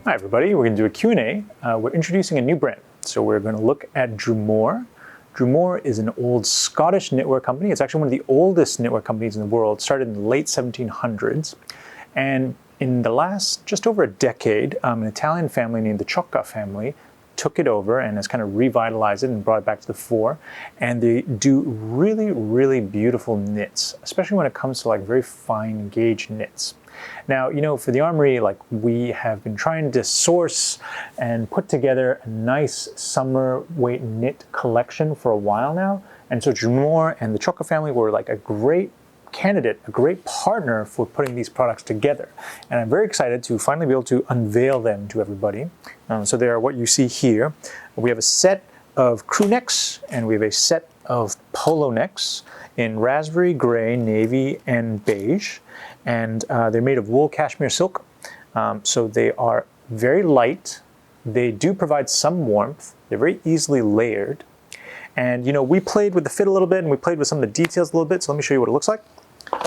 Hi everybody, we're going to do a Q&A. We're introducing a new brand. So we're going to look at Drumohr. Drumohr is an old Scottish knitwear company. It's actually one of the oldest knitwear companies in the world, started in the late 1700s. And in the last just over a decade, an Italian family named the Cho family took it over and has kind of revitalized it and brought it back to the fore. And they do really, really beautiful knits, especially when it comes to like very fine gauge knits. Now, you know, for the Armoury, like we have been trying to source and put together a nice summer weight knit collection for a while now. And so Drumohr and the Cho family were like a great candidate, a great partner for putting these products together. And I'm very excited to finally be able to unveil them to everybody. So they are what you see here. We have a set of crew necks and we have a set of polo necks in raspberry, gray, navy, and beige. And they're made of wool cashmere silk. So they are very light. They do provide some warmth. They're very easily layered. And you know, we played with the fit a little bit and we played with some of the details a little bit. So let me show you what it looks like.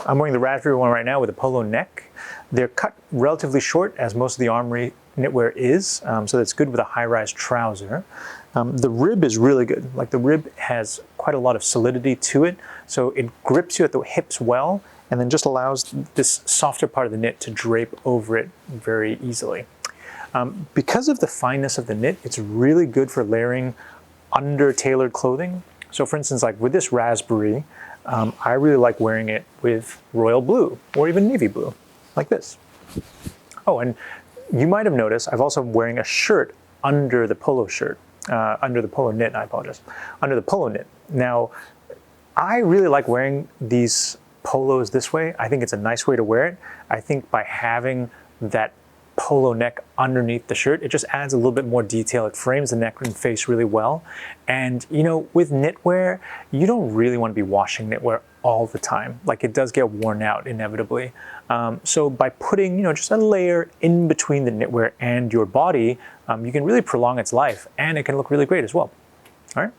I'm wearing the raspberry one right now with a polo neck. They're cut relatively short, as most of the Armoury knitwear is, so that's good with a high-rise trouser. The rib is really good. Like the rib has quite a lot of solidity to it, so it grips you at the hips well, and then just allows this softer part of the knit to drape over it very easily. Because of the fineness of the knit, it's really good for layering under tailored clothing. So for instance, like with this raspberry, I really like wearing it with royal blue or even navy blue, like this. Oh, and you might have noticed I've also wearing a shirt under the polo shirt, under the polo knit, I apologize, under the polo knit. Now, I really like wearing these polos this way. I think it's a nice way to wear it. I think by having that polo neck underneath the shirt, it just adds a little bit more detail. It frames the neck and face really well. And you know, with knitwear, you don't really want to be washing knitwear all the time. Like it does get worn out inevitably. So by putting, you know, just a layer in between the knitwear and your body, you can really prolong its life and it can look really great as well. All right.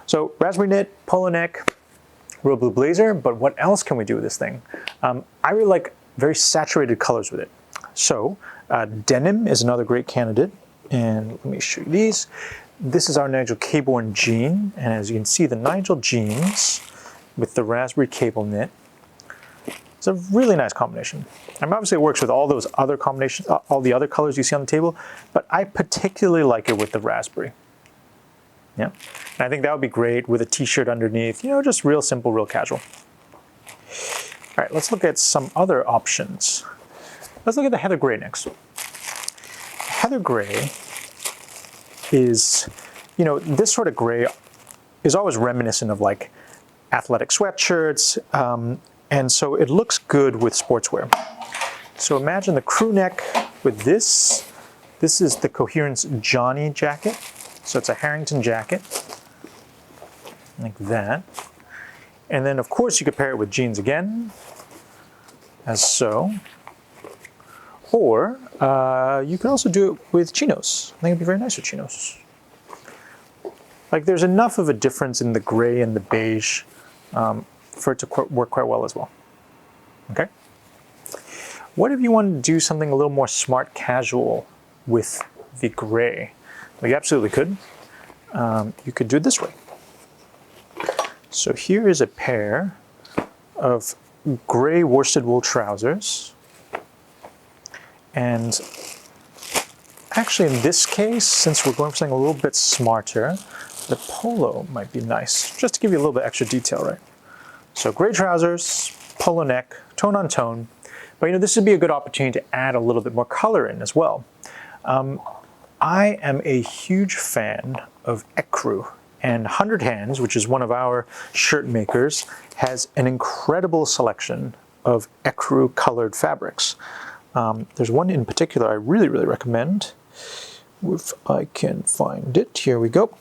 So raspberry knit, polo neck, royal blue blazer, but what else can we do with this thing? I really like very saturated colors with it. So denim is another great candidate, and let me show you these. This is our Nigel Caborn jean, and as you can see, the Nigel jeans with the raspberry cable knit, it's a really nice combination. I mean, obviously it works with all those other combinations, all the other colors you see on the table, but I particularly like it with the raspberry. Yeah, and I think that would be great with a t-shirt underneath, you know, just real simple, real casual. All right, let's look at some other options. Let's look at the heather gray next. Heather gray is, you know, this sort of gray is always reminiscent of like athletic sweatshirts, and so it looks good with sportswear. So imagine the crew neck with this. This is the Coherence Johnny jacket. So it's a Harrington jacket, like that. And then of course you could pair it with jeans again, as so. Or you could also do it with chinos. I think it'd be very nice with chinos. Like there's enough of a difference in the gray and the beige for it to work quite well as well. Okay. What if you want to do something a little more smart casual with the gray? Well, you absolutely could. You could do it this way. So here is a pair of gray worsted wool trousers. And actually in this case, since we're going for something a little bit smarter, the polo might be nice, just to give you a little bit extra detail, right? So gray trousers, polo neck, tone on tone. But you know, this would be a good opportunity to add a little bit more color in as well. I am a huge fan of ecru, and 100 Hands, which is one of our shirt makers, has an incredible selection of ecru colored fabrics. There's one in particular I really, really recommend. If I can find it, here we go.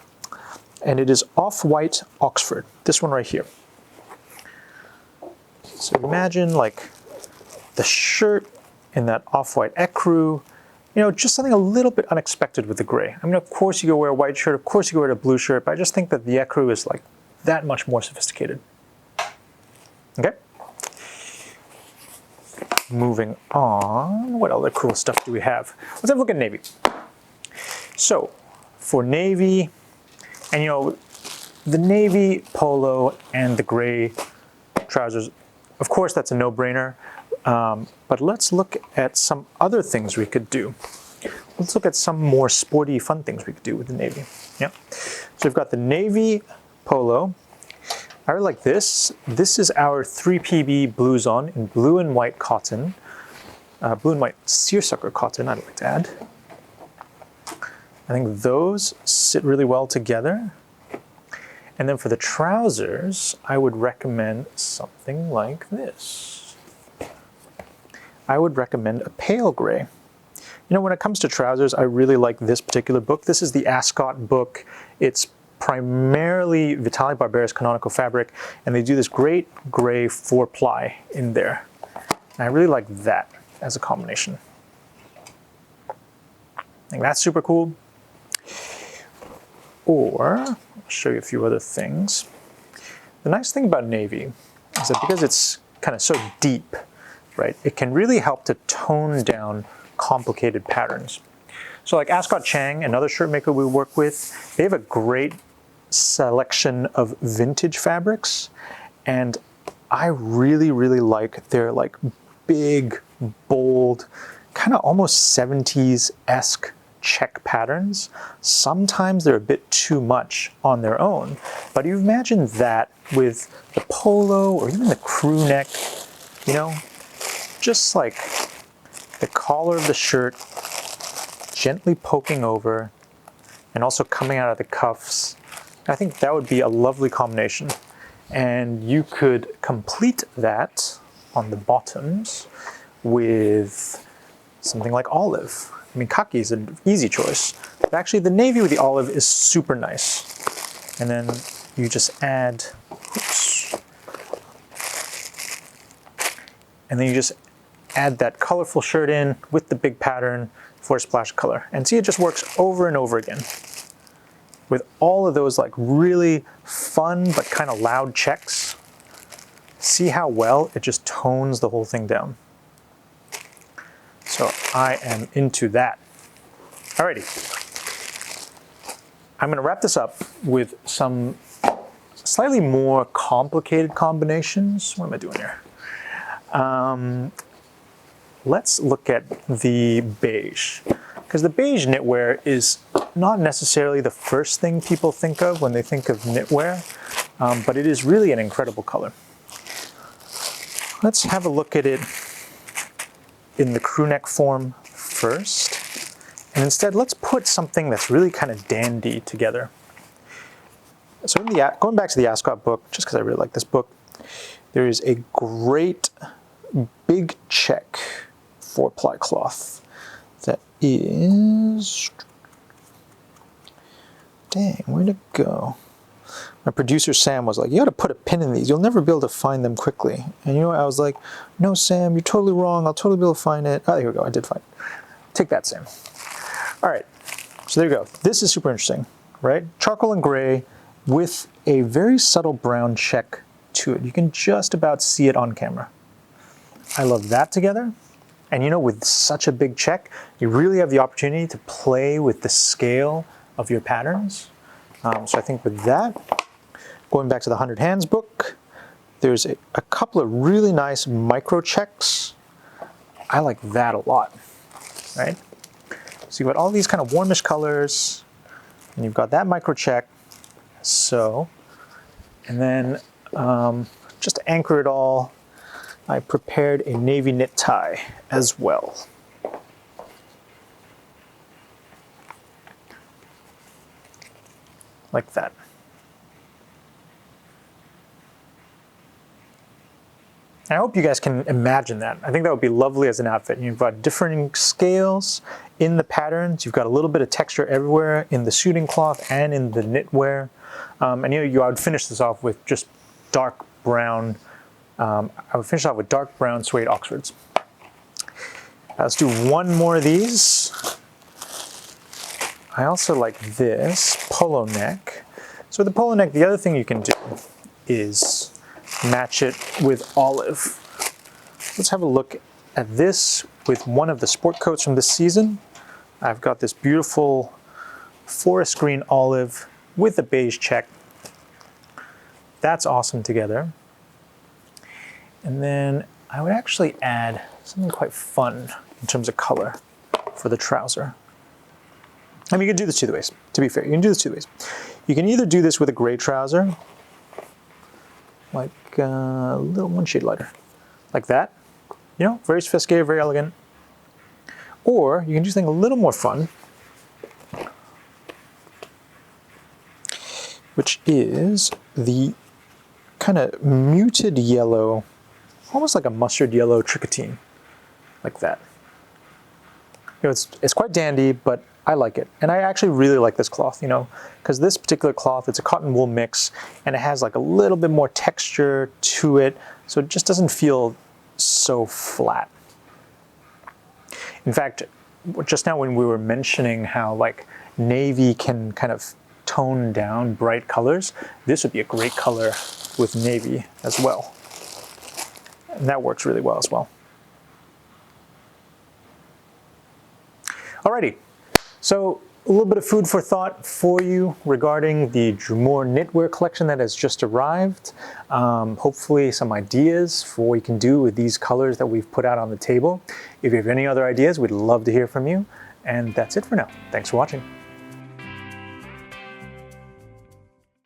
And it is Off-White Oxford, this one right here. So imagine like the shirt in that off-white ecru, you know, just something a little bit unexpected with the gray. I mean, of course you could wear a white shirt, of course you could wear a blue shirt, but I just think that the ecru is like that much more sophisticated. Okay? moving on, what other cool stuff do we have? Let's have a look at navy. So for navy, and you know, the navy polo and the gray trousers, of course that's a no-brainer, but let's look at some other things we could do. Let's look at some more sporty, fun things we could do with the navy. Yeah. So we've got the navy polo. I really like this. This is our 3PB blouson in blue and white cotton. Blue and white seersucker cotton, I'd like to add. I think those sit really well together. And then for the trousers, I would recommend something like this. I would recommend a pale gray. You know, when it comes to trousers, I really like this particular book. This is the Ascot book. It's primarily Vitaly Barbera's canonical fabric, and they do this great gray 4-ply in there. And I really like that as a combination. I think that's super cool. Or, I'll show you a few other things. The nice thing about navy is that because it's kind of so deep, right, it can really help to tone down complicated patterns. So like Ascot Chang, another shirt maker we work with, they have a great selection of vintage fabrics, and I really, really like their like big, bold, kind of almost 70s-esque check patterns. Sometimes they're a bit too much on their own, but you imagine that with the polo or even the crew neck, you know, just like the collar of the shirt gently poking over and also coming out of the cuffs. I think that would be a lovely combination. And you could complete that on the bottoms with something like olive. I mean, khaki is an easy choice, but actually the navy with the olive is super nice. And then you just add, oops, and then you just add that colorful shirt in with the big pattern for a splash of color. And see, it just works over and over again. With all of those like really fun but kind of loud checks, see how well it just tones the whole thing down. So I am into that. Alrighty. I'm gonna wrap this up with some slightly more complicated combinations. What am I doing here? Let's look at the beige, because the beige knitwear is not necessarily the first thing people think of when they think of knitwear, but it is really an incredible color. Let's have a look at it in the crew neck form first, and instead let's put something that's really kind of dandy together. So going back to the Ascot book, just because I really like this book, there is a great big check 4-ply cloth that is, dang, where'd it go? My producer Sam was like, you gotta put a pin in these, you'll never be able to find them quickly. And you know what, I was like, no Sam, you're totally wrong, I'll totally be able to find it. Oh, here we go, I did find it. Take that, Sam. All right, so there you go. This is super interesting, right? Charcoal and gray with a very subtle brown check to it. You can just about see it on camera. I love that together. And you know, with such a big check, you really have the opportunity to play with the scale of your patterns. So I think with that, going back to the 100 Hands book, there's a couple of really nice micro checks. I like that a lot, right? So you've got all these kind of warmish colors, and you've got that micro check. So, and then just to anchor it all, I prepared a navy knit tie as well. Like that. I hope you guys can imagine that. I think that would be lovely as an outfit. You've got different scales in the patterns. You've got a little bit of texture everywhere in the suiting cloth and in the knitwear. And you know, I would finish this off with just dark brown. I would finish off with dark brown suede Oxfords. Let's do one more of these. I also like this polo neck. So with the polo neck, the other thing you can do is match it with olive. Let's have a look at this with one of the sport coats from this season. I've got this beautiful forest green olive with the beige check. That's awesome together. And then I would actually add something quite fun in terms of color for the trouser. I mean, you can do this two ways, to be fair. You can do this two ways. You can either do this with a gray trouser, like a little one shade lighter, like that. You know, very sophisticated, very elegant. Or you can do something a little more fun, which is the kind of muted yellow, almost like a mustard yellow tricotine, like that. You know, it's quite dandy, but I like it. And I actually really like this cloth, you know, because this particular cloth, it's a cotton wool mix, and it has like a little bit more texture to it, so it just doesn't feel so flat. In fact, just now when we were mentioning how like navy can kind of tone down bright colors, this would be a great color with navy as well. And that works really well as well. Alrighty, so a little bit of food for thought for you regarding the Drumohr knitwear collection that has just arrived. Hopefully some ideas for what you can do with these colors that we've put out on the table. If you have any other ideas, we'd love to hear from you. And that's it for now. Thanks for watching.